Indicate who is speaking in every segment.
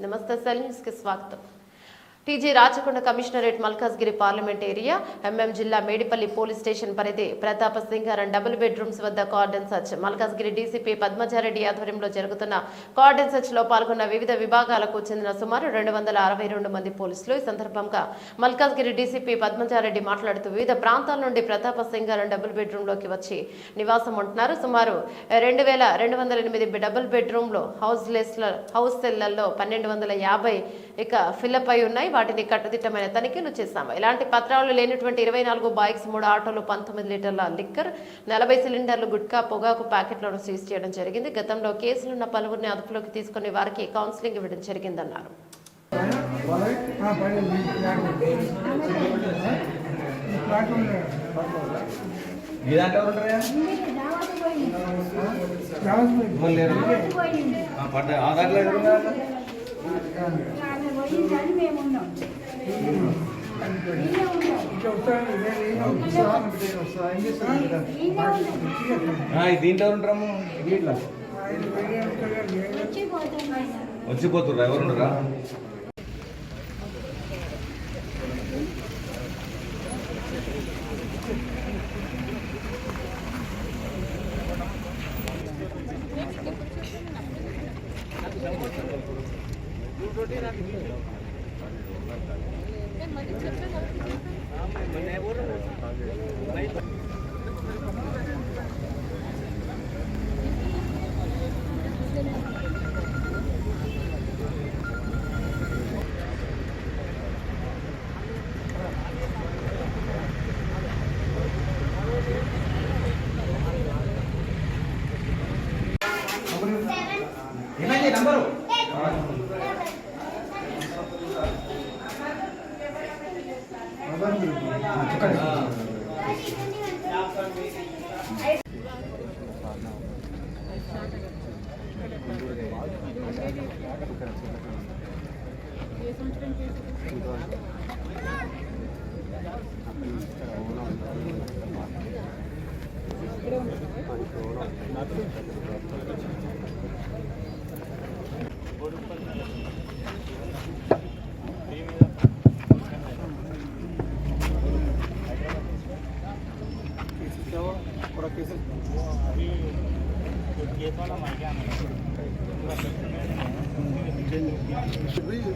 Speaker 1: నమస్తే cell news కి స్వాగతం. TG Rachakonda commissionerate Malkajgiri parliament area MM జిల్లా మేడిపల్లి పోలీస్ స్టేషన్ పరిధి ప్రతాప సింగారం డబుల్ బెడ్రూమ్స్ వద్ద cordon search. Malkajgiri DCP Padmaja Reddy ఆధ్వర్యంలో జరుగుతున్న కార్డన్ సర్చ్ లో పాల్గొన్న వివిధ విభాగాలకు చెందిన సుమారు 262 మంది పోలీసులు. ఈ సందర్భంగా మల్కాజ్గిరి డీసీపీ పద్మజారెడ్డి మాట్లాడుతూ వివిధ ప్రాంతాల నుండి ప్రతాప సింగారం డబుల్ బెడ్రూమ్ లోకి వచ్చి నివాసం ఉంటున్నారు. సుమారు 2208 డబుల్ బెడ్రూమ్ లో హౌస్ సెల్లలో 1250 ఇక ఫిల్అప్ అయి ఉన్నాయి. వాటిని కట్టుదిట్టమైన తనిఖీలు చేశాము. ఇలాంటి పత్రాలు లేనటువంటి 24 బైక్స్, 3 ఆటోలు, 19 లీటర్ల లిక్కర్, 40 సిలిండర్లు గుట్కా, పొగాకు ప్యాకెట్లను సీజ్ చేయడం జరిగింది. గతంలో కేసులున్న పలువురిని అదుపులోకి తీసుకుని వారికి కౌన్సిలింగ్ ఇవ్వడం జరిగిందన్నారు.
Speaker 2: దీంట్లో ఉంటాము వచ్చిపోతుర్రా ఎవరుండరా ఏమైంది నంబరు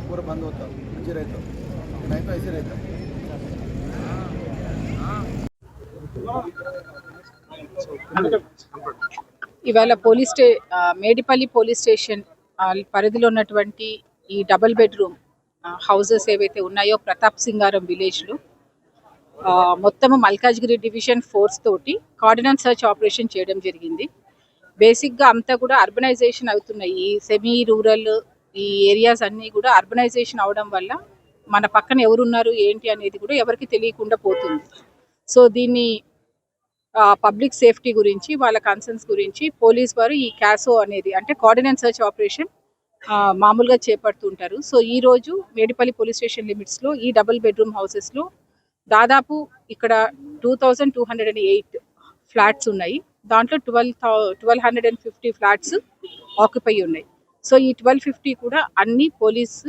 Speaker 2: पूरा बंद होता मुझे रहता नहीं तो ऐसे रहता.
Speaker 3: ఇవాళ మేడిపల్లి పోలీస్ స్టేషన్ పరిధిలో ఉన్నటువంటి ఈ డబుల్ బెడ్రూమ్ హౌసెస్ ఏవైతే ఉన్నాయో ప్రతాప్ సింగారం విలేజ్లో మొత్తము మల్కాజ్గిరి డివిజన్ ఫోర్స్ తోటి కార్డినెన్స్ సర్చ్ ఆపరేషన్ చేయడం జరిగింది. బేసిక్గా అంతా కూడా అర్బనైజేషన్ అవుతున్నాయి. ఈ సెమీ రూరల్ ఈ ఏరియాస్ అన్నీ కూడా అర్బనైజేషన్ అవడం వల్ల మన పక్కన ఎవరున్నారు ఏంటి అనేది కూడా ఎవరికి తెలియకుండా పోతుంది. సో దీన్ని పబ్లిక్ సేఫ్టీ గురించి వాళ్ళ కన్సర్న్స్ గురించి పోలీస్ వారు ఈ క్యాసో అనేది అంటే కార్డినెన్స్ సర్చ్ ఆపరేషన్ మామూలుగా చేపడుతుంటారు. సో ఈ రోజు మేడిపల్లి పోలీస్ స్టేషన్ లిమిట్స్లో ఈ డబుల్ బెడ్రూమ్ హౌసెస్లో దాదాపు ఇక్కడ 2208 ఫ్లాట్స్ ఉన్నాయి. దాంట్లో 1250 ఫ్లాట్స్ ఆక్యుపై ఉన్నాయి. సో ఈ 1250 కూడా అన్ని పోలీసు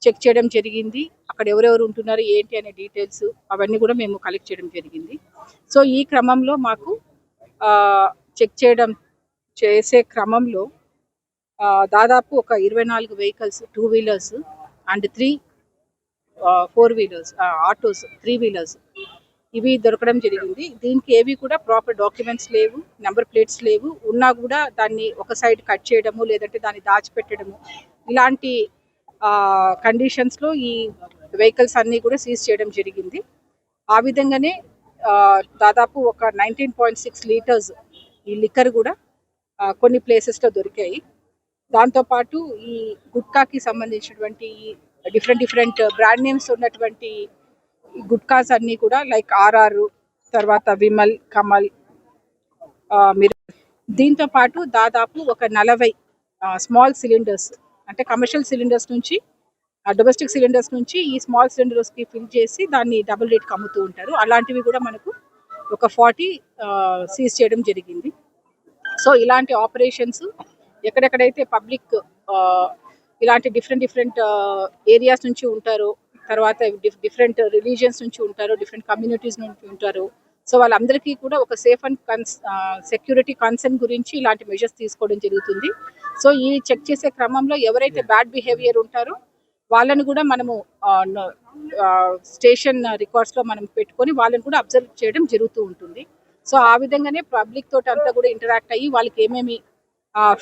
Speaker 3: చెక్ చేయడం జరిగింది. అక్కడ ఎవరెవరు ఉంటున్నారు ఏంటి అనే డీటెయిల్స్ అవన్నీ కూడా మేము కలెక్ట్ చేయడం జరిగింది. సో ఈ క్రమంలో మాకు చెక్ చేసే క్రమంలో దాదాపు ఒక 24 vehicles 2 wheelers and 3 4 wheelers autos 3 wheelers ఇవి దొరకడం జరిగింది. దీనికి ఏవి కూడా ప్రాపర్ డాక్యుమెంట్స్ లేవు, నెంబర్ ప్లేట్స్ లేవు. ఉన్నా కూడా దాన్ని ఒక సైడ్ కట్ చేయడము లేదంటే దాన్ని దాచిపెట్టడము ఇలాంటి కండిషన్స్లో ఈ వెహికల్స్ అన్నీ కూడా సీజ్ చేయడం జరిగింది. ఆ విధంగానే దాదాపు ఒక 19.6 లీటర్స్ ఈ లిక్కర్ కూడా కొన్ని ప్లేసెస్లో దొరికాయి. దాంతోపాటు ఈ గుట్కాకి సంబంధించినటువంటి డిఫరెంట్ బ్రాండ్ నేమ్స్ ఉన్నటువంటి గుట్కాస్ అన్నీ కూడా లైక్ ఆర్ఆర్, తర్వాత విమల్, కమల్, దీంతో పాటు దాదాపు ఒక 40 స్మాల్ సిలిండర్స్ అంటే కమర్షియల్ సిలిండర్స్ నుంచి డొమెస్టిక్ సిలిండర్స్ నుంచి ఈ స్మాల్ సిలిండర్స్కి ఫిల్ చేసి దాన్ని డబుల్ రేట్కి అమ్ముతూ ఉంటారు. అలాంటివి కూడా మనకు ఒక 40 సీజ్ చేయడం జరిగింది. సో ఇలాంటి ఆపరేషన్స్ ఎక్కడెక్కడైతే పబ్లిక్ ఇలాంటి డిఫరెంట్ ఏరియాస్ నుంచి ఉంటారు, తర్వాత డిఫరెంట్ రిలీజియన్స్ నుంచి ఉంటారు, డిఫరెంట్ కమ్యూనిటీస్ నుంచి ఉంటారు. సో వాళ్ళందరికీ కూడా ఒక సేఫ్ అండ్ సెక్యూరిటీ కన్సర్న్ గురించి ఇలాంటి మెజర్స్ తీసుకోవడం జరుగుతుంది. సో ఈ చెక్ చేసే క్రమంలో ఎవరైతే బ్యాడ్ బిహేవియర్ ఉంటారో వాళ్ళని కూడా మనము స్టేషన్ రికార్డ్స్లో మనం పెట్టుకొని వాళ్ళని కూడా అబ్జర్వ్ చేయడం జరుగుతూ ఉంటుంది. సో ఆ విధంగానే పబ్లిక్ తోటి అంతా కూడా ఇంటరాక్ట్ అయ్యి వాళ్ళకి ఏమేమి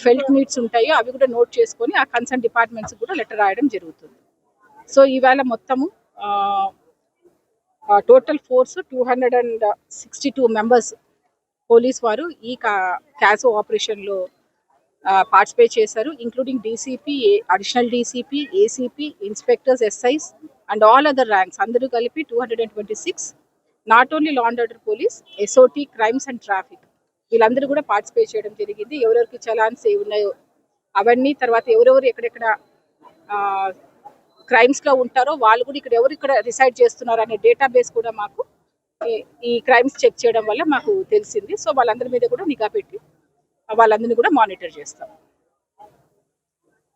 Speaker 3: ఫెల్ట్ నీడ్స్ ఉంటాయో అవి కూడా నోట్ చేసుకొని ఆ కన్సర్న్ డిపార్ట్మెంట్స్ కూడా లెటర్ రాయడం జరుగుతుంది. సో ఈవేళ మొత్తము టోటల్ ఫోర్స్ 262 మెంబర్స్ పోలీస్ వారు ఈ క్యాసో ఆపరేషన్లో పార్టిసిపేట్ చేశారు, including DCP, additional DCP, ACP, inspectors, SIs and all other ranks అందరూ కలిపి 226. Not only law and order police, SOT, crimes and traffic వీళ్ళందరూ కూడా పార్టిసిపేట్ చేయడం జరిగింది. ఎవరెవరికి చలాన్స్ ఏ ఉన్నాయో అవన్నీ, తర్వాత ఎవరెవరు ఎక్కడెక్కడ క్రైమ్స్లో ఉంటారో వాళ్ళు కూడా ఎవరు ఇక్కడ రిసైడ్ చేస్తున్నారు అనే డేటాబేస్ కూడా మాకు ఈ క్రైమ్స్ చెక్ చేయడం వల్ల మాకు తెలిసింది. సో వాళ్ళందరి మీద కూడా నిఘా పెట్టి వాళ్ళందరినీ కూడా మానిటర్ చేస్తాం.